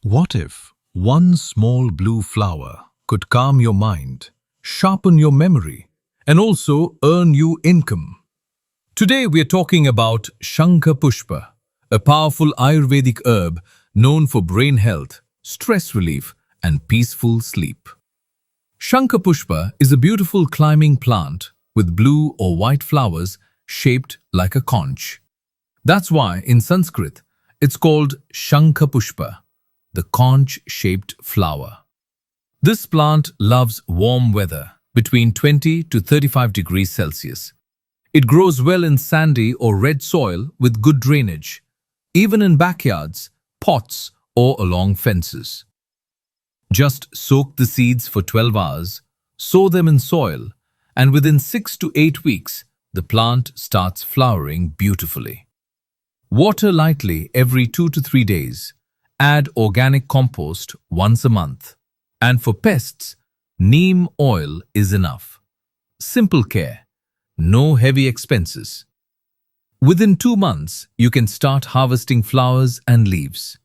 What if one small blue flower could calm your mind, sharpen your memory, and also earn you income? Today we are talking about Shankhpushpi, a powerful Ayurvedic herb known for brain health, stress relief, and peaceful sleep. Shankhpushpi is a beautiful climbing plant with blue or white flowers shaped like a conch. That's why in Sanskrit it's called Shankhpushpi, the conch-shaped flower. This plant loves warm weather between 20 to 35 degrees Celsius. It grows well in sandy or red soil with good drainage, even in backyards, pots, or along fences. Just soak the seeds for 12 hours, sow them in soil, and within 6 to 8 weeks, the plant starts flowering beautifully. Water lightly every 2 to 3 days. Add organic compost once a month. And for pests, neem oil is enough. Simple care, no heavy expenses. Within 2 months, you can start harvesting flowers and leaves.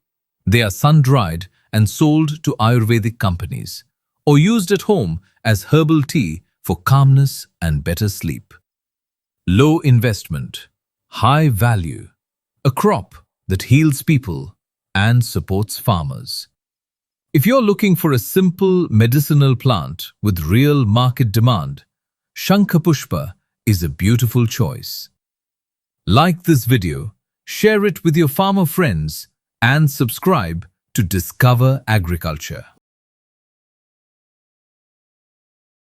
They are sun-dried and sold to Ayurvedic companies, or used at home as herbal tea for calmness and better sleep. Low investment, high value, a crop that heals people and supports farmers. If you're looking for a simple medicinal plant with real market demand, Shankhpushpi is a beautiful choice. Like this video, share it with your farmer friends, and subscribe to Discover Agriculture.